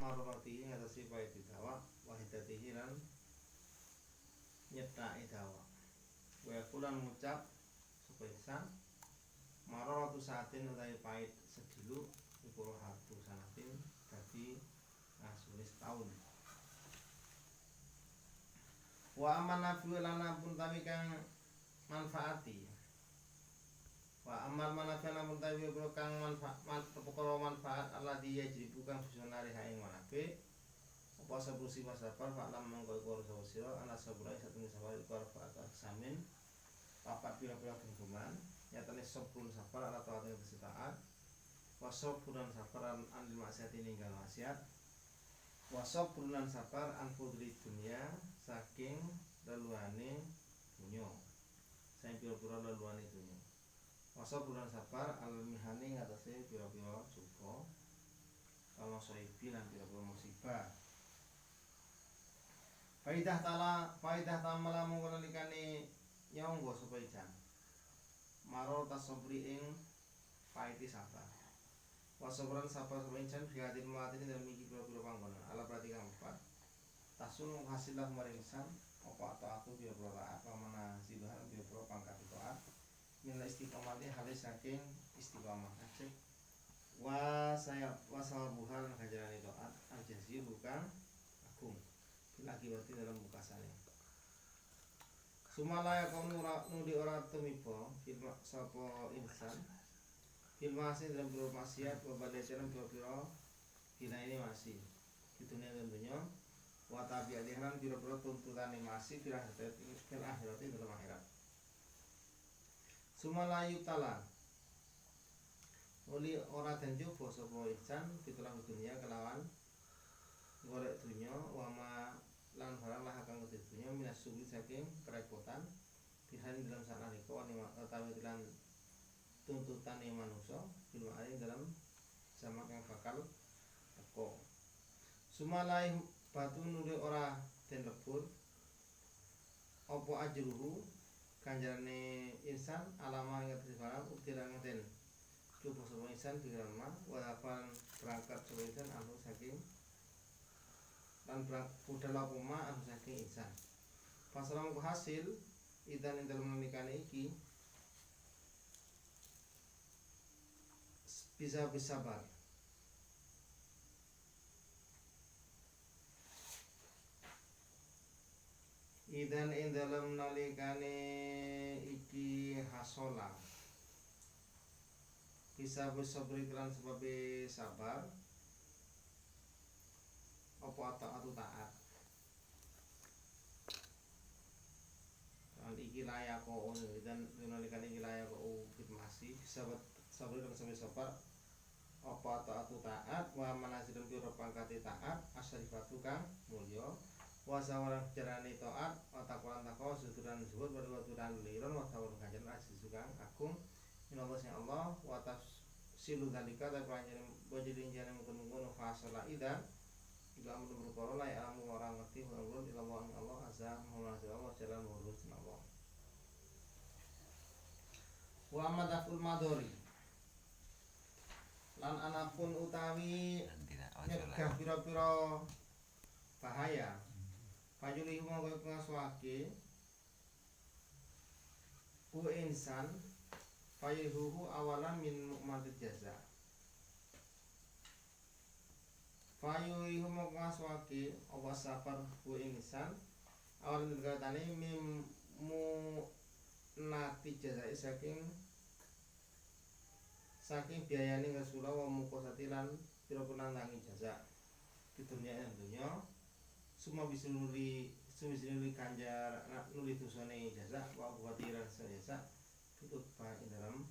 marorati ngatasi pahit dawa wahidatihi lan nyetaki dawa wa kulan ngucap supaya insan maroratu saatin utawi pahit sedilu iku hatu sanatin dadi asulis taun. Wa amanafi lana pun tawi kang manfaati. Wa amal manafi lana pun tawi kang manfaat alladhi yajribu kang visionari haing manafi. Apa sabusi wasapar fa'lam mangko iku ora sira ana saburai satune sabar iku arfaat samin. Papat pira-pira genggaman nyatane sabrun sabar ala taat ing taat. Wa sabrunan sabar an maksiati ninggal maksiat. Wasop bulan sabar an putri dunia saking leluhane dunya. Saking pira-pira leluhane dunya. Wasop bulan sabar al mihani ngatasi pira-pira coba. Kalau soibi lan pira-pira musibah. Faidah tamala mengkonalikane nyangga sapa ijan. Maro tasabri ing paiti sabar. Wasabran sabar semencan bihatin mati dalam iki pira-pira panggonan ala berarti kang empat tasun hasilah maringsan apa taatu pira-pira taat pamana sibahan pira-pira pangkat taat min istiqomati halis saking istiqomah aceh wasal buhal ganjaran taat al-jazir bukan agung lagi berarti dalam bukasane sumalaya kaum nudi ora tumiba fil sapa insan masih dalam biro maksiat wabadai dalam biro hina ini masih di dunia tentunya watabi alihan biro tuntutan ini masih fil akhirat dalam akhirat sumalayu tala oli ora dan coba sapa insan fitulah dunia kelawan golek dunia wama lan barang lah akan ke dunia minas sulit saking kerepotan pilihan dalam saat nalika utawi lan tuntutan yang manusia film aing dalam zaman yang bakal teko sumalai batu nuli ora den lebur apa ajruhu ganjarane insan alama yang tersebarang uktirang den coba semua insan dirama walapan berangkat semua insan anu saking dan budal lapoma anu saking insan pasalam hasil idan ing dalem menikane iki bisa bersabar. Idan ing dalam nalikane iki hasola bisa bersabar iklan sebab sabar apa taat dan iki layak kok dan nalikane iki layak kok masih bisa sabar kan sampai sabar apa taat wa manasidun pira pangkate taat asyrifatu kang mulya wa sawaran jarane taat wa taqwan taqwa suduran zuhud wa turan liron wa sawaran ganjaran aziz kang agung minallah sing Allah wa tafsilu dalika ta panjenengan bojirin jane mungkon fasala idan ila amrul perkara la alamu ora ngerti ulun ila Allah azza wa jalla jalan lurus Allah wa amadaful madori lan anapun utawi nyegah pira-pira bahaya fajuli monggo ngaswake ku insan fayuhu awalan min mu'madid jaza fayuhu monggo ngaswake awas safar ku insan awalan dikatane mim nati jaza saking biayane Rasulullah wa mukosati lan pira-pira nangi jaza di dunia semua bisa nuli kanjar nuli dosane jaza wa buatiran jasa pitut pa ing dalam